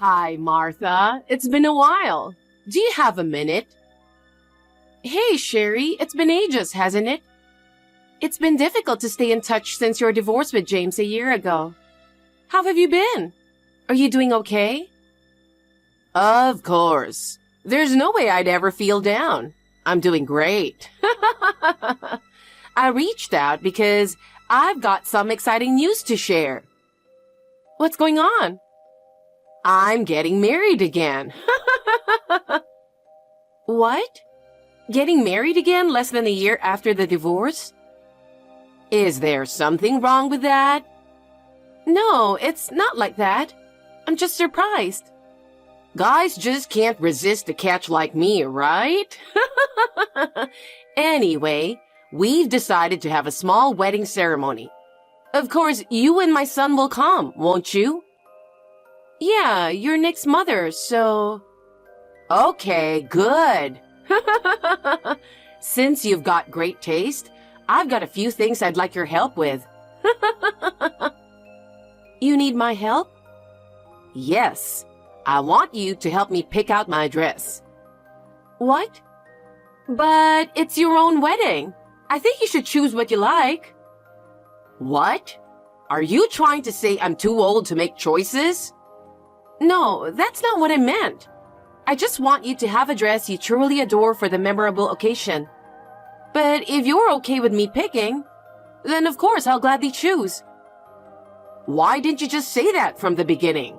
Hi, Martha. It's been a while. Do you have a minute? Hey, Sherry. It's been ages, hasn't it? It's been difficult to stay in touch since your divorce with James a year ago. How have you been? Are you doing okay? Of course. There's no way I'd ever feel down. I'm doing great. I reached out because I've got some exciting news to share. What's going on? I'm getting married again. What? Getting married again less than a year after the divorce? Is there something wrong with that? No, it's not like that. I'm just surprised. Guys just can't resist a catch like me, right? Anyway, we've decided to have a small wedding ceremony. Of course, you and my son will come, won't you? Yeah, you're Nick's mother, so... Okay, good. Since you've got great taste, I've got a few things I'd like your help with. You need my help? Yes. I want you to help me pick out my dress. What? But it's your own wedding. I think you should choose what you like. What? Are you trying to say I'm too old to make choices? No, that's not what I meant. I just want you to have a dress you truly adore for the memorable occasion. But if you're okay with me picking, then of course I'll gladly choose. Why didn't you just say that from the beginning?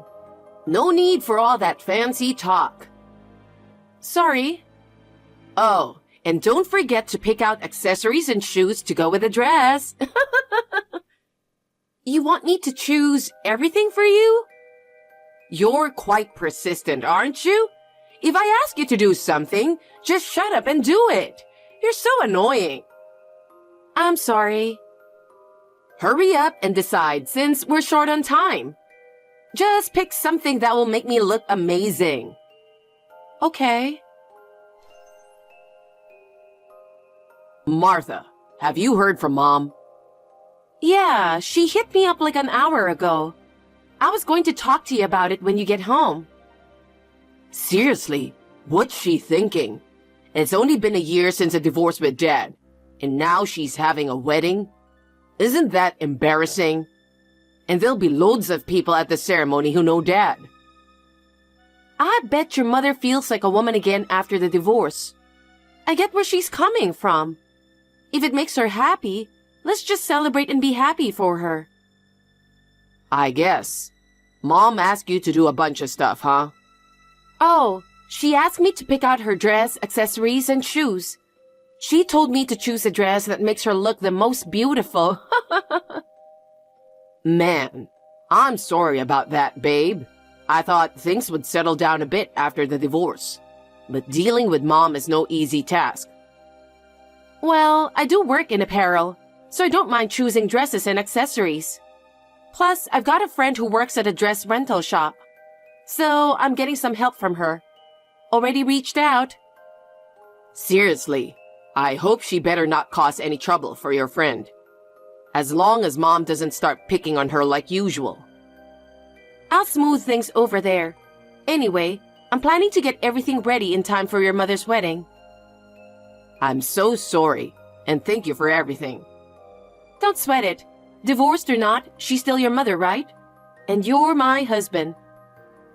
No need for all that fancy talk. Sorry. Oh, and don't forget to pick out accessories and shoes to go with the dress. You want me to choose everything for you? You're quite persistent, aren't you? If I ask you to do something, just shut up and do it. You're so annoying. I'm sorry. Hurry up and decide since we're short on time. Just pick something that will make me look amazing. Okay. Martha, have you heard from Mom? Yeah, she hit me up like an hour ago. I was going to talk to you about it when you get home. Seriously, what's she thinking? It's only been a year since a divorce with Dad, and now she's having a wedding? Isn't that embarrassing? And there'll be loads of people at the ceremony who know Dad. I bet your mother feels like a woman again after the divorce. I get where she's coming from. If it makes her happy, let's just celebrate and be happy for her. I guess. Mom asked you to do a bunch of stuff, huh? Oh, she asked me to pick out her dress, accessories, and shoes. She told me to choose a dress that makes her look the most beautiful. Man, I'm sorry about that, babe. I thought things would settle down a bit after the divorce. But dealing with Mom is no easy task. Well, I do work in apparel, so I don't mind choosing dresses and accessories. Plus, I've got a friend who works at a dress rental shop. So, I'm getting some help from her. Already reached out. Seriously, I hope she better not cause any trouble for your friend. As long as Mom doesn't start picking on her like usual. I'll smooth things over there. Anyway, I'm planning to get everything ready in time for your mother's wedding. I'm so sorry, and thank you for everything. Don't sweat it. Divorced or not, she's still your mother, right? And you're my husband.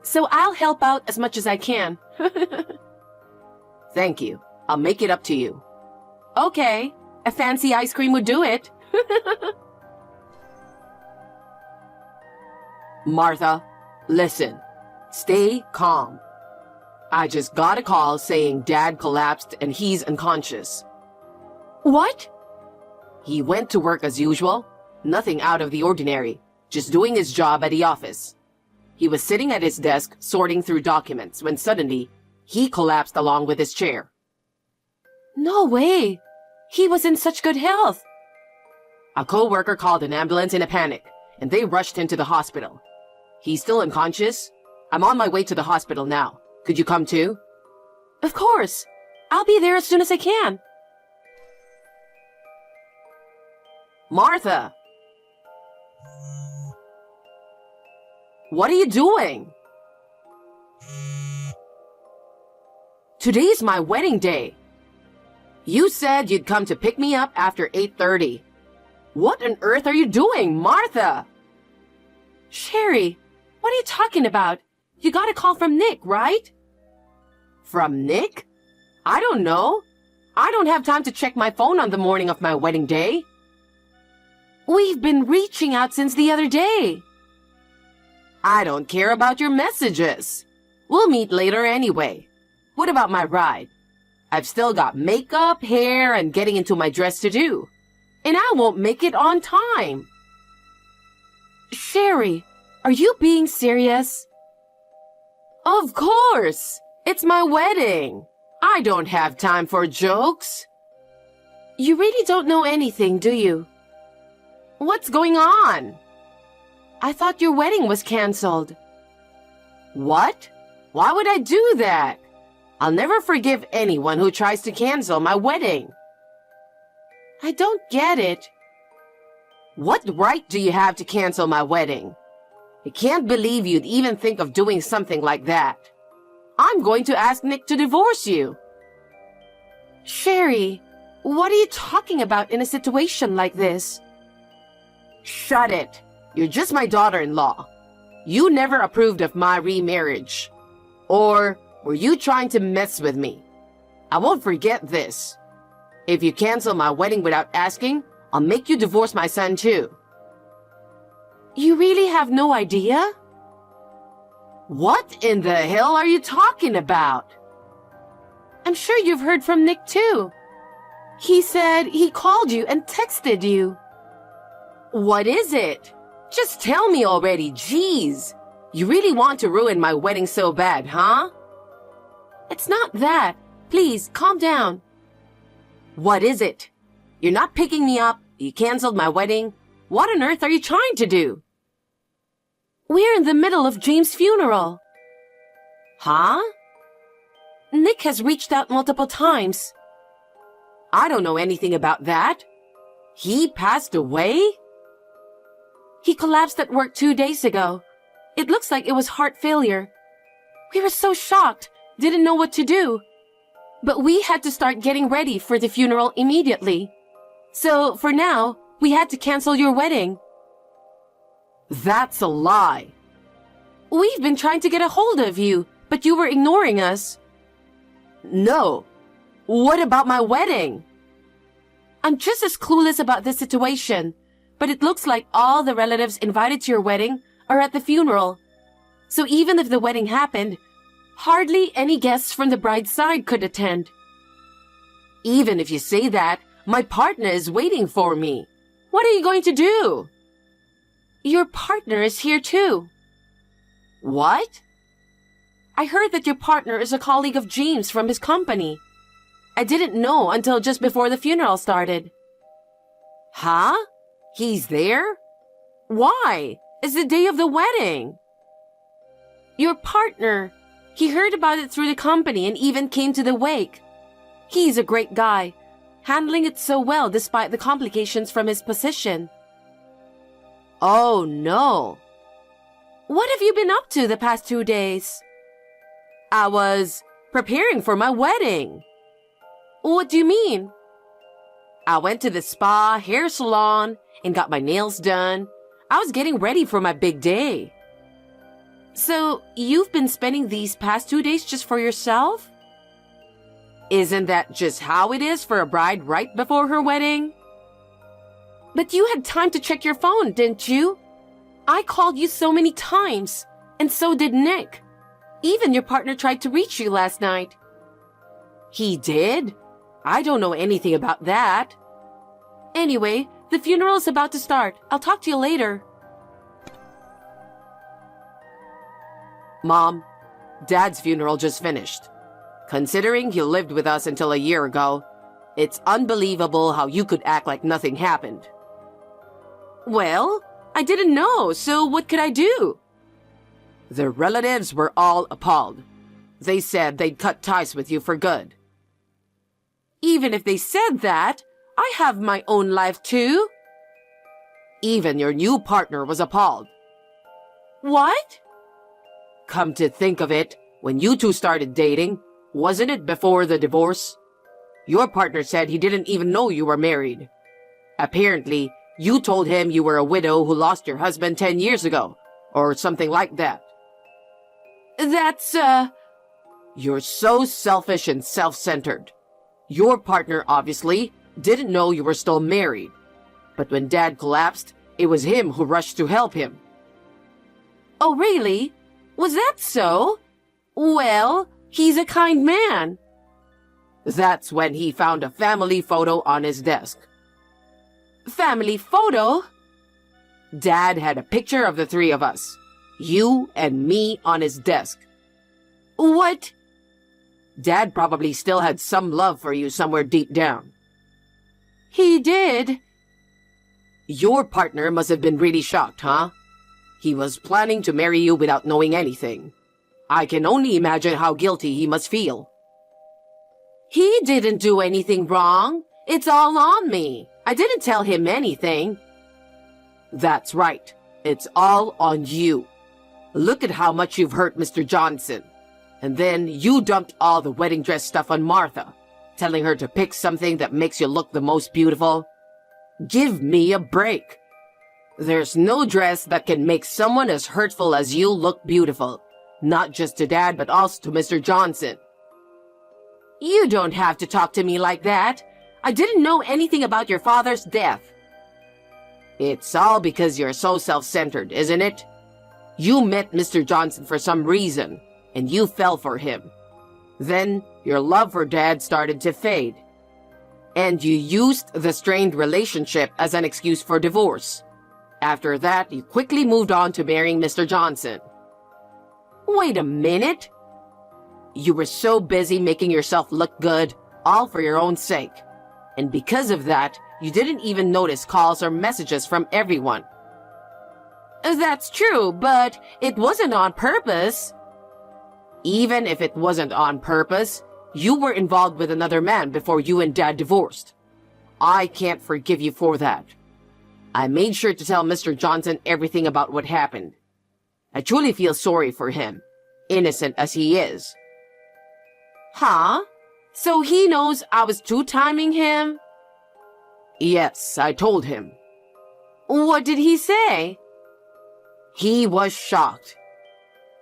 So I'll help out as much as I can. Thank you. I'll make it up to you. Okay. A fancy ice cream would do it. Martha, listen. Stay calm. I just got a call saying Dad collapsed and he's unconscious. What? He went to work as usual. Nothing out of the ordinary. Just doing his job at the office. He was sitting at his desk sorting through documents when suddenly he collapsed along with his chair. No way! He was in such good health. A co-worker called an ambulance in a panic, and they rushed him to the hospital. He's still unconscious? I'm on my way to the hospital now. Could you come too? Of course. I'll be there as soon as I can. Martha! What are you doing? Today's my wedding day. You said you'd come to pick me up after 8:30. What on earth are you doing, Martha? Sherry, what are you talking about? You got a call from Nick, right? From Nick? I don't know. I don't have time to check my phone on the morning of my wedding day. We've been reaching out since the other day. I don't care about your messages. We'll meet later anyway. What about my ride? I've still got makeup, hair, and getting into my dress to do. And I won't make it on time. Sherry, are you being serious? Of course. It's my wedding. I don't have time for jokes. You really don't know anything, do you? What's going on? I thought your wedding was canceled. What? Why would I do that? I'll never forgive anyone who tries to cancel my wedding. I don't get it. What right do you have to cancel my wedding? I can't believe you'd even think of doing something like that. I'm going to ask Nick to divorce you. Sherry, what are you talking about in a situation like this? Shut it. You're just my daughter-in-law. You never approved of my remarriage. Or were you trying to mess with me? I won't forget this. If you cancel my wedding without asking, I'll make you divorce my son too. You really have no idea? What in the hell are you talking about? I'm sure you've heard from Nick too. He said he called you and texted you. What is it? Just tell me already, jeez. You really want to ruin my wedding so bad, huh? It's not that. Please, calm down. What is it? You're not picking me up. You canceled my wedding. What on earth are you trying to do? We're in the middle of James' funeral. Huh? Nick has reached out multiple times. I don't know anything about that. He passed away? He collapsed at work 2 days ago. It looks like it was heart failure. We were so shocked, didn't know what to do. But we had to start getting ready for the funeral immediately. So, for now, we had to cancel your wedding. That's a lie. We've been trying to get a hold of you, but you were ignoring us. No. What about my wedding? I'm just as clueless about this situation, but it looks like all the relatives invited to your wedding are at the funeral. So even if the wedding happened, hardly any guests from the bride's side could attend. Even if you say that, my partner is waiting for me. What are you going to do? Your partner is here too. What? I heard that your partner is a colleague of James from his company. I didn't know until just before the funeral started. Huh? He's there? Why? It's the day of the wedding. Your partner. He heard about it through the company and even came to the wake. He's a great guy, handling it so well despite the complications from his position. Oh no. What have you been up to the past 2 days? I was preparing for my wedding. What do you mean? I went to the spa, hair salon, and got my nails done. I was getting ready for my big day. So, you've been spending these past 2 days just for yourself? Isn't that just how it is for a bride right before her wedding? But you had time to check your phone, didn't you? I called you so many times, and so did Nick. Even your partner tried to reach you last night. He did? I don't know anything about that. Anyway, the funeral is about to start. I'll talk to you later. Mom, Dad's funeral just finished. Considering he lived with us until a year ago, it's unbelievable how you could act like nothing happened. Well, I didn't know, so what could I do? The relatives were all appalled. They said they'd cut ties with you for good. Even if they said that, I have my own life too. Even your new partner was appalled. What? Come to think of it, when you two started dating, Wasn't it before the divorce? Your partner said he didn't even know you were married. Apparently, you told him you were a widow who lost your husband 10 years ago, or something like that. That's, You're so selfish and self-centered. Your partner, obviously, didn't know you were still married. But when Dad collapsed, it was him who rushed to help him. Oh, really? Was that so? Well, he's a kind man. That's when he found a family photo on his desk. Family photo? Dad had a picture of the three of us, you and me, on his desk. What? Dad probably still had some love for you somewhere deep down. He did. Your partner must have been really shocked, huh? He was planning to marry you without knowing anything. I can only imagine how guilty he must feel. He didn't do anything wrong. It's all on me. I didn't tell him anything. That's right. It's all on you. Look at how much you've hurt Mr. Johnson. And then you dumped all the wedding dress stuff on Martha, telling her to pick something that makes you look the most beautiful. Give me a break. There's no dress that can make someone as hurtful as you look beautiful. Not just to Dad, but also to Mr. Johnson. You don't have to talk to me like that. I didn't know anything about your father's death. It's all because you're so self-centered, isn't it? You met Mr. Johnson for some reason, and you fell for him. Then your love for Dad started to fade. And you used the strained relationship as an excuse for divorce. After that, you quickly moved on to marrying Mr. Johnson. Wait a minute. You were so busy making yourself look good, all for your own sake. And because of that, you didn't even notice calls or messages from everyone. That's true, but it wasn't on purpose. Even if it wasn't on purpose, you were involved with another man before you and Dad divorced. I can't forgive you for that. I made sure to tell Mr. Johnson everything about what happened. I truly feel sorry for him, innocent as he is. Huh? So he knows I was two-timing him? Yes, I told him. What did he say? He was shocked.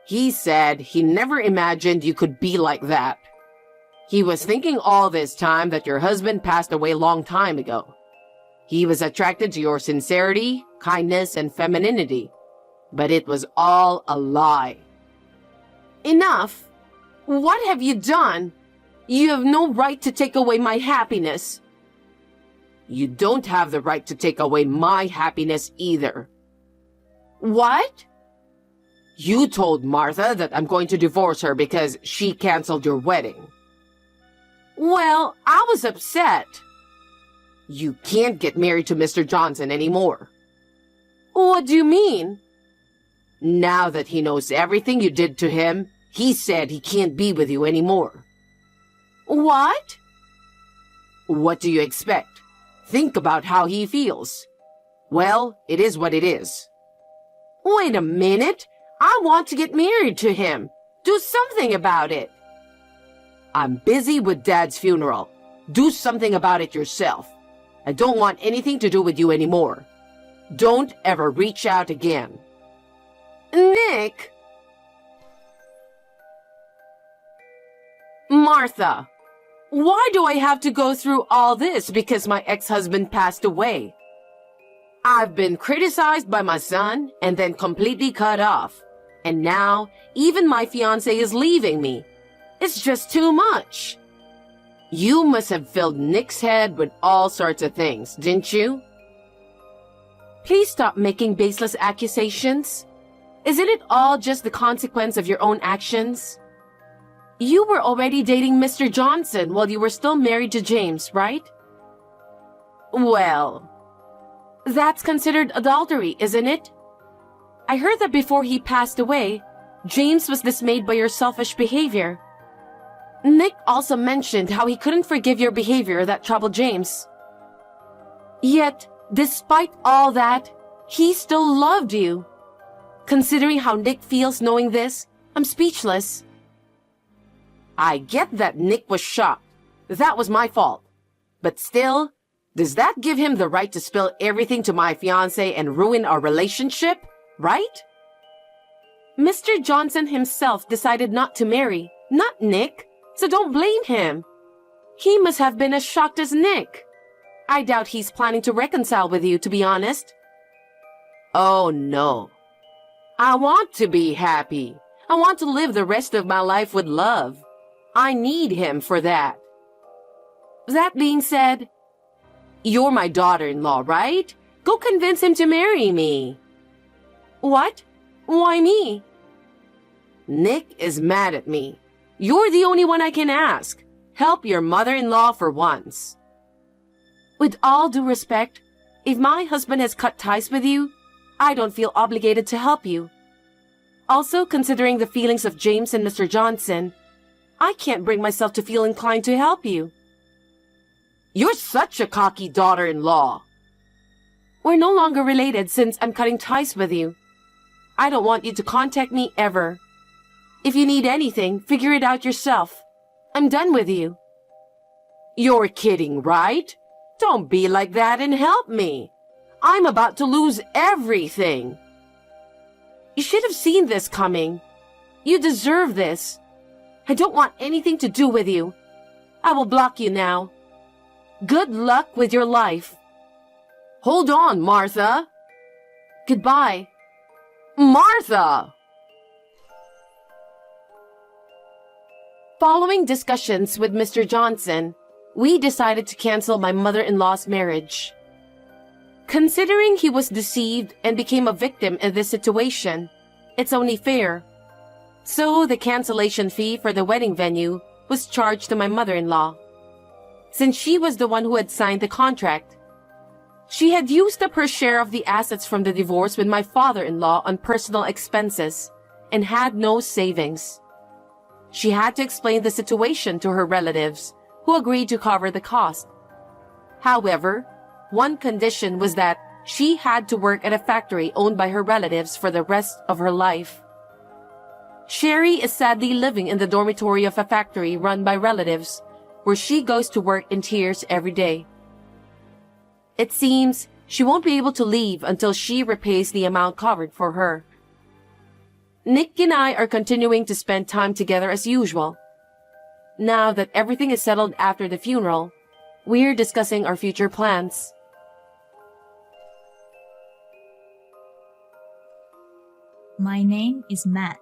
He said he never imagined you could be like that. He was thinking all this time that your husband passed away a long time ago. He was attracted to your sincerity, kindness, and femininity. But it was all a lie. Enough! What have you done? You have no right to take away my happiness. You don't have the right to take away my happiness either. What? You told Martha that I'm going to divorce her because she canceled your wedding. Well, I was upset. You can't get married to Mr. Johnson anymore. What do you mean? Now that he knows everything you did to him, he said he can't be with you anymore. What? What do you expect? Think about how he feels. Well, it is what it is. Wait a minute. I want to get married to him. Do something about it. I'm busy with Dad's funeral. Do something about it yourself. I don't want anything to do with you anymore. Don't ever reach out again. Nick! Martha, why do I have to go through all this because my ex-husband passed away? I've been criticized by my son and then completely cut off. And now, even my fiancé is leaving me. It's just too much. You must have filled Nick's head with all sorts of things, didn't you? Please stop making baseless accusations. Isn't it all just the consequence of your own actions? You were already dating Mr. Johnson while you were still married to James, right? Well, that's considered adultery, isn't it? I heard that before he passed away, James was dismayed by your selfish behavior. Nick also mentioned how he couldn't forgive your behavior that troubled James. Yet, despite all that, he still loved you. Considering how Nick feels knowing this, I'm speechless. I get that Nick was shocked. That was my fault. But still, does that give him the right to spill everything to my fiancé and ruin our relationship? Right? Mr. Johnson himself decided not to marry, not Nick, so don't blame him. He must have been as shocked as Nick. I doubt he's planning to reconcile with you, to be honest. Oh no. I want to be happy. I want to live the rest of my life with love. I need him for that. That being said, you're my daughter-in-law, right? Go convince him to marry me. What? Why me? Nick is mad at me. You're the only one I can ask. Help your mother-in-law for once. With all due respect, if my husband has cut ties with you, I don't feel obligated to help you. Also, considering the feelings of James and Mr. Johnson, I can't bring myself to feel inclined to help you. You're such a cocky daughter-in-law. We're no longer related since I'm cutting ties with you. I don't want you to contact me ever. If you need anything, figure it out yourself. I'm done with you. You're kidding, right? Don't be like that and help me. I'm about to lose everything. You should have seen this coming. You deserve this. I don't want anything to do with you. I will block you now. Good luck with your life. Hold on, Martha. Goodbye. Martha! Following discussions with Mr. Johnson, we decided to cancel my mother-in-law's marriage. Considering he was deceived and became a victim in this situation, it's only fair. So the cancellation fee for the wedding venue was charged to my mother-in-law. Since she was the one who had signed the contract, she had used up her share of the assets from the divorce with my father-in-law on personal expenses and had no savings. She had to explain the situation to her relatives, who agreed to cover the cost. However, one condition was that she had to work at a factory owned by her relatives for the rest of her life. Sherry is sadly living in the dormitory of a factory run by relatives, where she goes to work in tears every day. It seems she won't be able to leave until she repays the amount covered for her. Nick and I are continuing to spend time together as usual. Now that everything is settled after the funeral, we're discussing our future plans. My name is Matt.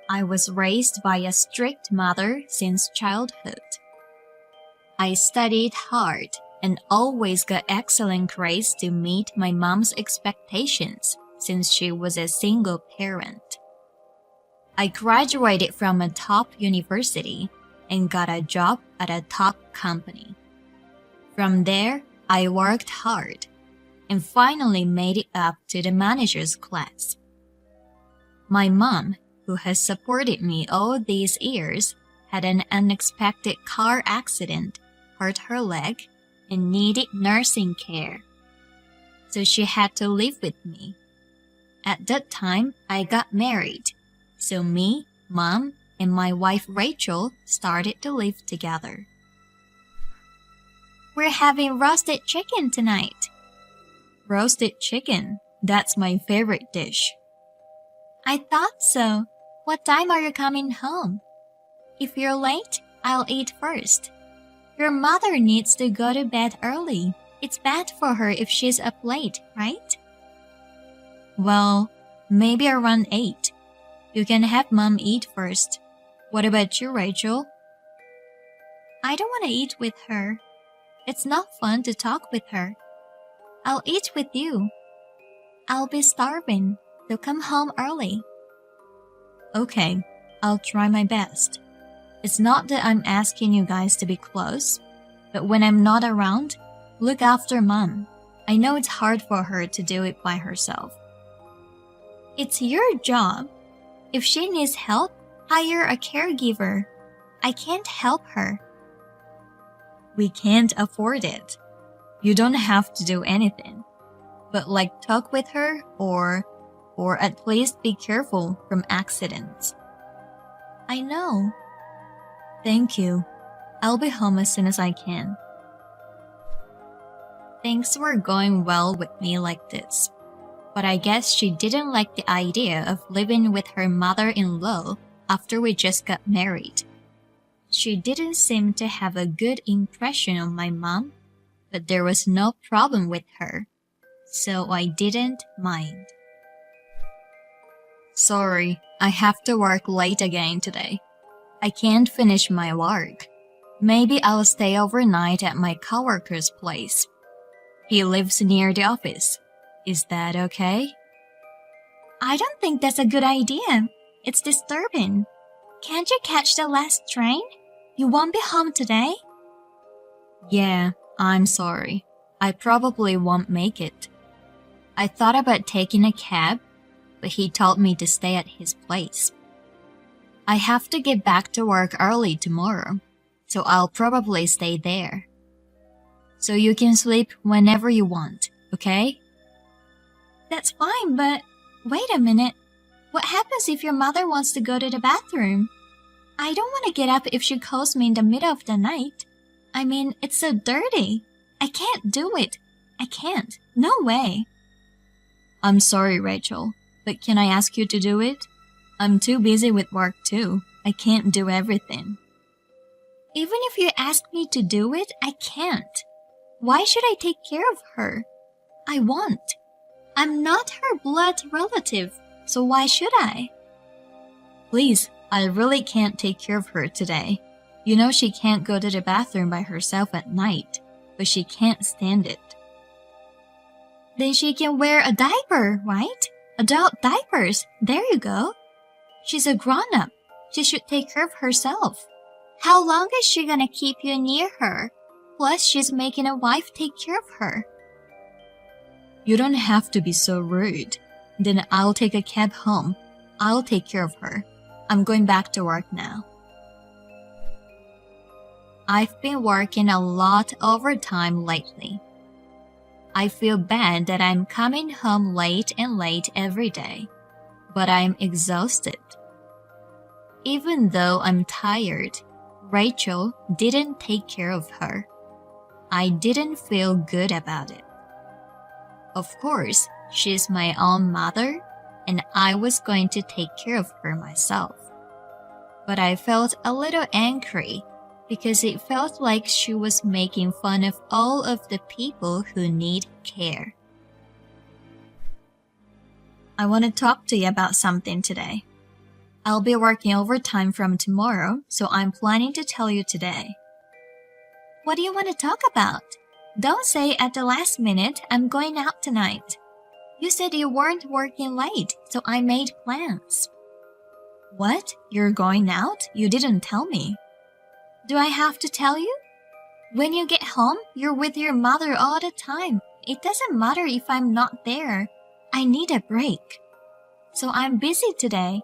I was raised by a strict mother since childhood. I studied hard and always got excellent grades to meet my mom's expectations since she was a single parent. I graduated from a top university and got a job at a top company. From there, I worked hard and finally made it up to the manager's class. My mom, who has supported me all these years, had an unexpected car accident, hurt her leg, and needed nursing care. So she had to live with me. At that time, I got married. So me, Mom, and my wife Rachel started to live together. We're having roasted chicken tonight. Roasted chicken, that's my favorite dish. I thought so. What time are you coming home? If you're late, I'll eat first. Your mother needs to go to bed early. It's bad for her if she's up late, right? Well, maybe around 8. You can have Mom eat first. What about you, Rachel? I don't want to eat with her. It's not fun to talk with her. I'll eat with you. I'll be starving, so come home early. Okay, I'll try my best. It's not that I'm asking you guys to be close, but when I'm not around, look after Mom. I know it's hard for her to do it by herself. It's your job. If she needs help, hire a caregiver. I can't help her. We can't afford it. You don't have to do anything, but like talk with her or at least be careful from accidents. I know. Thank you. I'll be home as soon as I can. Things were going well with me like this, but I guess she didn't like the idea of living with her mother-in-law after we just got married. She didn't seem to have a good impression of my mom, but there was no problem with her, so I didn't mind. Sorry, I have to work late again today. I can't finish my work. Maybe I'll stay overnight at my coworker's place. He lives near the office. Is that okay? I don't think that's a good idea. It's disturbing. Can't you catch the last train? You won't be home today? Yeah, I'm sorry. I probably won't make it. I thought about taking a cab, but he told me to stay at his place. I have to get back to work early tomorrow, so I'll probably stay there. So you can sleep whenever you want, okay? That's fine, but wait a minute. What happens if your mother wants to go to the bathroom? I don't want to get up if she calls me in the middle of the night. I mean, it's so dirty. I can't do it. I can't. No way. I'm sorry, Rachel, but can I ask you to do it? I'm too busy with work too. I can't do everything. Even if you ask me to do it, I can't. Why should I take care of her? I won't. I'm not her blood relative, so why should I? Please, I really can't take care of her today. You know she can't go to the bathroom by herself at night, but she can't stand it. Then she can wear a diaper, right? Adult diapers. There you go. She's a grown-up. She should take care of herself. How long is she gonna keep you near her? Plus, she's making a wife take care of her. You don't have to be so rude. Then I'll take a cab home. I'll take care of her. I'm going back to work now. I've been working a lot overtime lately. I feel bad that I'm coming home late and late every day, but I'm exhausted. Even though I'm tired, Rachel didn't take care of her. I didn't feel good about it. Of course, she's my own mother, and I was going to take care of her myself. But I felt a little angry because it felt like she was making fun of all of the people who need care. I want to talk to you about something today. I'll be working overtime from tomorrow, so I'm planning to tell you today. What do you want to talk about? Don't say at the last minute, I'm going out tonight. You said you weren't working late, so I made plans. What? You're going out? You didn't tell me. Do I have to tell you? When you get home, you're with your mother all the time. It doesn't matter if I'm not there. I need a break. So I'm busy today.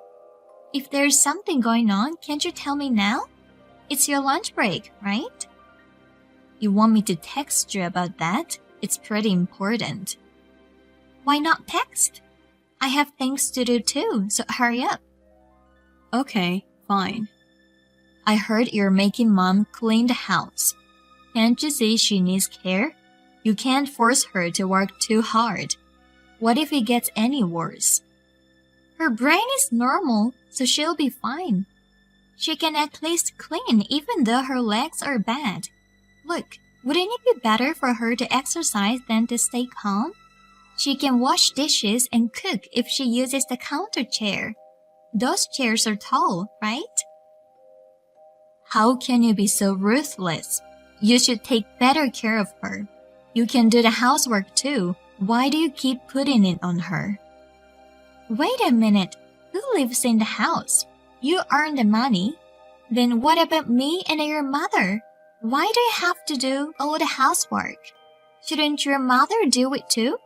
If there's something going on, can't you tell me now? It's your lunch break, right? You want me to text you about that? It's pretty important. Why not text? I have things to do too, so hurry up. Okay, fine. I heard you're making Mom clean the house. Can't you see she needs care? You can't force her to work too hard. What if it gets any worse? Her brain is normal, so she'll be fine. She can at least clean even though her legs are bad. Look, wouldn't it be better for her to exercise than to stay calm? She can wash dishes and cook if she uses the counter chair. Those chairs are tall, right? How can you be so ruthless? You should take better care of her. You can do the housework too. Why do you keep putting it on her? Wait a minute. Who lives in the house? You earn the money. Then what about me and your mother? Why do you have to do all the housework? Shouldn't your mother do it too?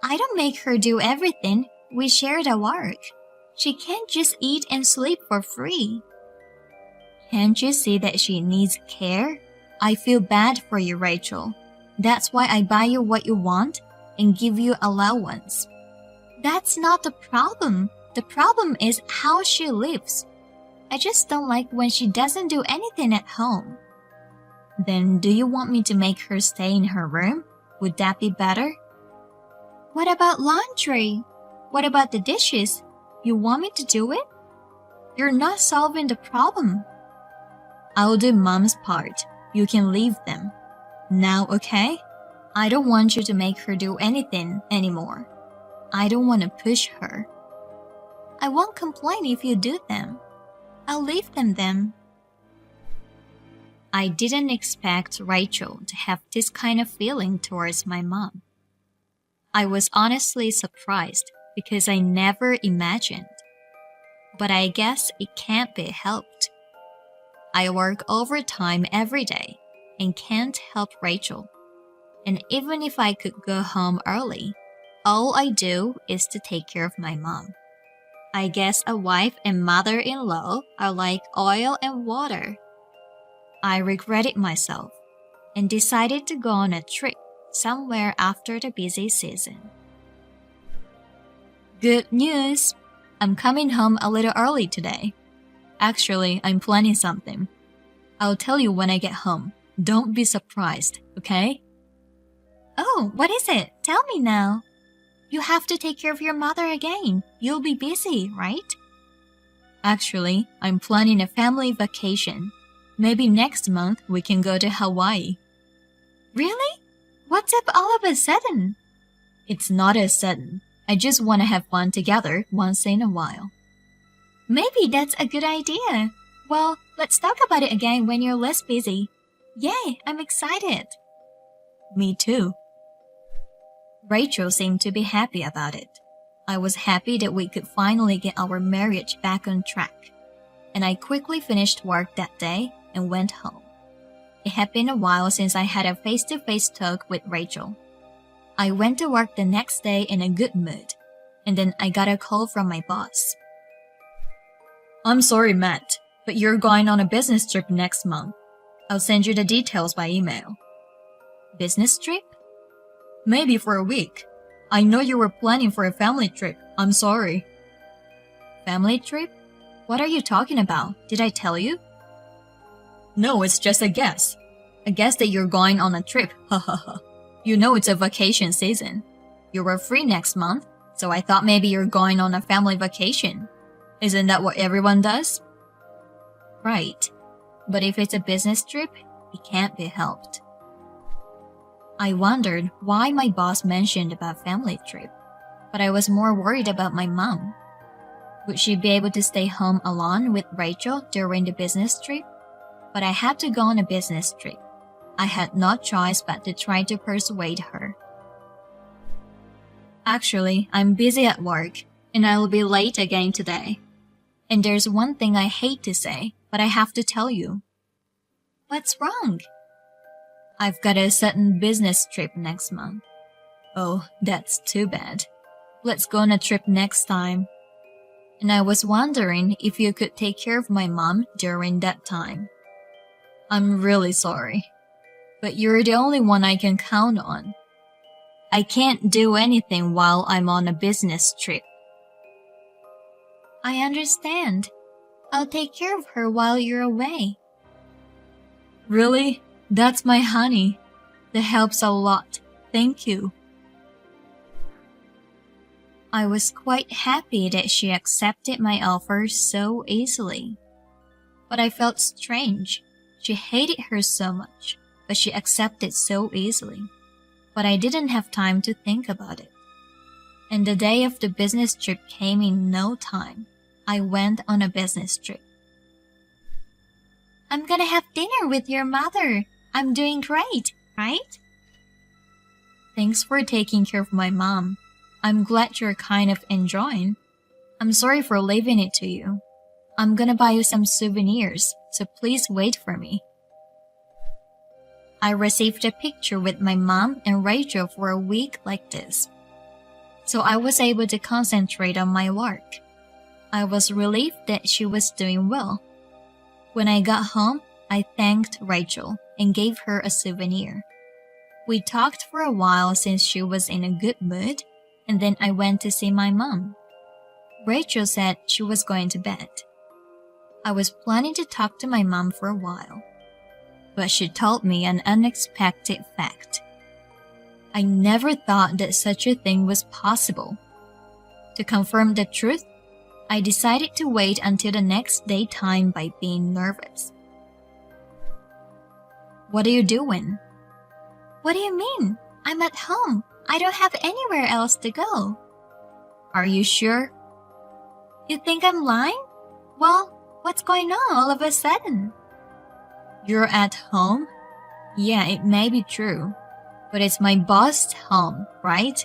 I don't make her do everything. We share the work. She can't just eat and sleep for free. Can't you see that she needs care? I feel bad for you, Rachel. That's why I buy you what you want and give you allowance. That's not the problem. The problem is how she lives. I just don't like when she doesn't do anything at home. Then do you want me to make her stay in her room? Would that be better? What about laundry? What about the dishes? You want me to do it? You're not solving the problem. I'll do Mom's part. You can leave them. Now, okay? I don't want you to make her do anything anymore. I don't want to push her. I won't complain if you do them. I'll leave them then. I didn't expect Rachel to have this kind of feeling towards my mom. I was honestly surprised because I never imagined. But I guess it can't be helped. I work overtime every day and can't help Rachel. And even if I could go home early, all I do is to take care of my mom. I guess a wife and mother-in-law are like oil and water. I regretted myself and decided to go on a trip somewhere after the busy season. Good news! I'm coming home a little early today. Actually, I'm planning something. I'll tell you when I get home. Don't be surprised, okay? Oh, what is it? Tell me now. You have to take care of your mother again. You'll be busy, right? Actually, I'm planning a family vacation. Maybe next month we can go to Hawaii. Really? What's up all of a sudden? It's not a sudden. I just want to have fun together once in a while. Maybe that's a good idea. Well, let's talk about it again when you're less busy. Yay, I'm excited. Me too. Rachel seemed to be happy about it. I was happy that we could finally get our marriage back on track. And I quickly finished work that day and went home. It had been a while since I had a face-to-face talk with Rachel. I went to work the next day in a good mood, and then I got a call from my boss. I'm sorry, Matt, but you're going on a business trip next month. I'll send you the details by email. Business trip? Maybe for a week. I know you were planning for a family trip. I'm sorry. Family trip? What are you talking about? Did I tell you? No, it's just a guess. A guess that you're going on a trip. Ha ha ha. You know it's a vacation season. You were free next month, so I thought maybe you're going on a family vacation. Isn't that what everyone does? Right. But if it's a business trip, it can't be helped. I wondered why my boss mentioned about family trip, but I was more worried about my mom. Would she be able to stay home alone with Rachel during the business trip? But I had to go on a business trip. I had no choice but to try to persuade her. Actually, I'm busy at work, and I'll be late again today. And there's one thing I hate to say, but I have to tell you. What's wrong? I've got a sudden business trip next month. Oh, that's too bad. Let's go on a trip next time. And I was wondering if you could take care of my mom during that time. I'm really sorry, but you're the only one I can count on. I can't do anything while I'm on a business trip. I understand. I'll take care of her while you're away. Really? That's my honey. That helps a lot. Thank you. I was quite happy that she accepted my offer so easily. But I felt strange. She hated her so much, but she accepted so easily. But I didn't have time to think about it. And the day of the business trip came in no time. I went on a business trip. I'm gonna have dinner with your mother. I'm doing great, right? Thanks for taking care of my mom. I'm glad you're kind of enjoying. I'm sorry for leaving it to you. I'm gonna buy you some souvenirs, so please wait for me. I received a picture with my mom and Rachel for a week like this. So I was able to concentrate on my work. I was relieved that she was doing well. When I got home, I thanked Rachel and gave her a souvenir. We talked for a while since she was in a good mood, and then I went to see my mom. Rachel said she was going to bed. I was planning to talk to my mom for a while, but she told me an unexpected fact. I never thought that such a thing was possible. To confirm the truth, I decided to wait until the next daytime by being nervous. What are you doing? What do you mean? I'm at home. I don't have anywhere else to go. Are you sure? You think I'm lying? Well, what's going on all of a sudden? You're at home? Yeah, it may be true, but it's my boss's home, right?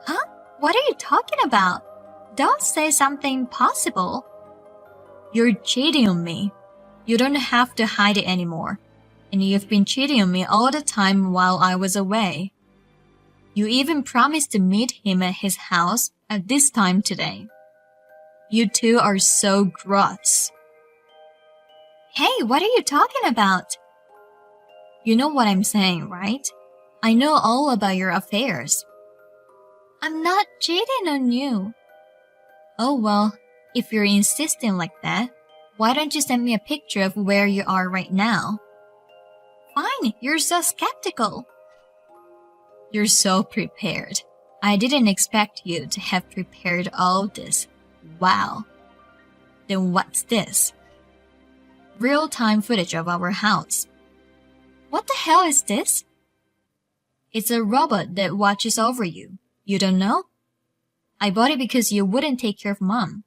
Huh? What are you talking about? Don't say something impossible. You're cheating on me. You don't have to hide it anymore. And you've been cheating on me all the time while I was away. You even promised to meet him at his house at this time today. You two are so gross. Hey, what are you talking about? You know what I'm saying, right? I know all about your affairs. I'm not cheating on you. Oh well, if you're insisting like that, why don't you send me a picture of where you are right now? Fine, you're so skeptical. You're so prepared. I didn't expect you to have prepared all this. Wow. Then what's this? Real-time footage of our house. What the hell is this? It's a robot that watches over you. You don't know? I bought it because you wouldn't take care of Mom.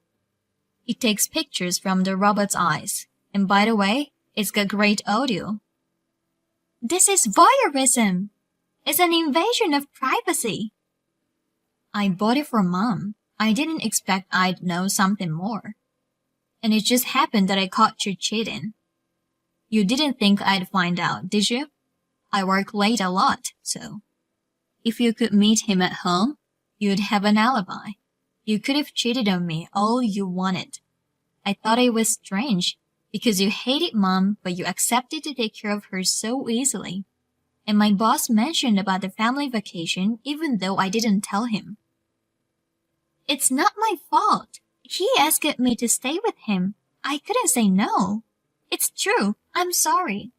It takes pictures from the robot's eyes. And by the way, it's got great audio. This is voyeurism. It's an invasion of privacy. I bought it for Mom. I didn't expect I'd know something more. And it just happened that I caught you cheating. You didn't think I'd find out, did you? I work late a lot, so. If you could meet him at home, you'd have an alibi. You could have cheated on me all you wanted. I thought it was strange, because you hated Mom, but you accepted to take care of her so easily. And my boss mentioned about the family vacation even though I didn't tell him. It's not my fault. He asked me to stay with him. I couldn't say no. It's true. I'm sorry.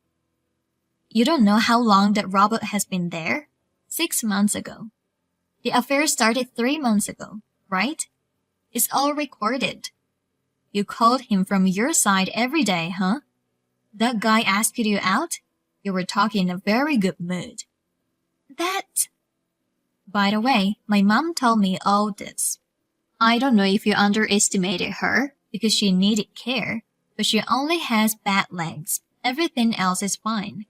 You don't know how long that robot has been there? 6 months ago. The affair started 3 months ago, right? It's all recorded. You called him from your side every day, huh? That guy asked you out? You were talking in a very good mood. That... By the way, my mom told me all this. I don't know if you underestimated her because she needed care, but she only has bad legs. Everything else is fine.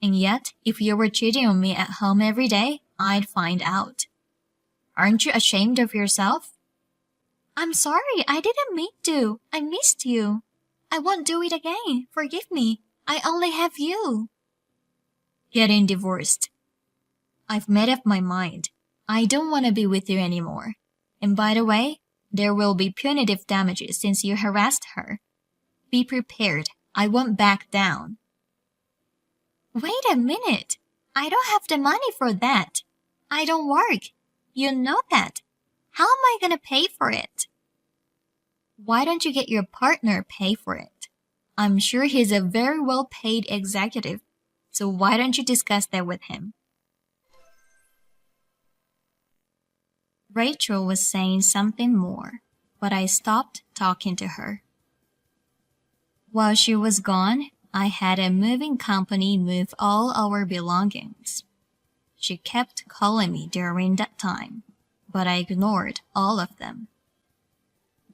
And yet, if you were cheating on me at home every day, I'd find out. Aren't you ashamed of yourself? I'm sorry, I didn't mean to. I missed you. I won't do it again. Forgive me. I only have you. Getting divorced. I've made up my mind. I don't want to be with you anymore. And by the way, there will be punitive damages since you harassed her. Be prepared. I won't back down. Wait a minute. I don't have the money for that. I don't work. You know that. How am I gonna pay for it? Why don't you get your partner pay for it? I'm sure he's a very well-paid executive, so why don't you discuss that with him? Rachel was saying something more, but I stopped talking to her. While she was gone, I had a moving company move all our belongings. She kept calling me during that time, but I ignored all of them.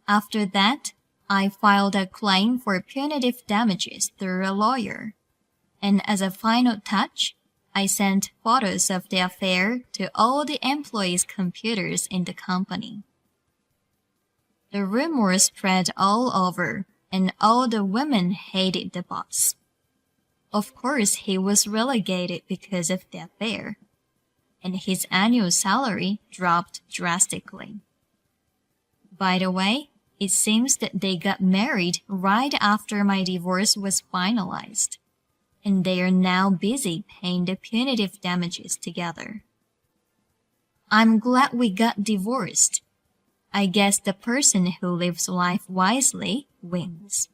After that, I filed a claim for punitive damages through a lawyer, and as a final touch, I sent photos of the affair to all the employees' computers in the company. The rumors spread all over, and all the women hated the boss. Of course, he was relegated because of the affair, and his annual salary dropped drastically. By the way, it seems that they got married right after my divorce was finalized, and they are now busy paying the punitive damages together. I'm glad we got divorced. I guess the person who lives life wisely wins.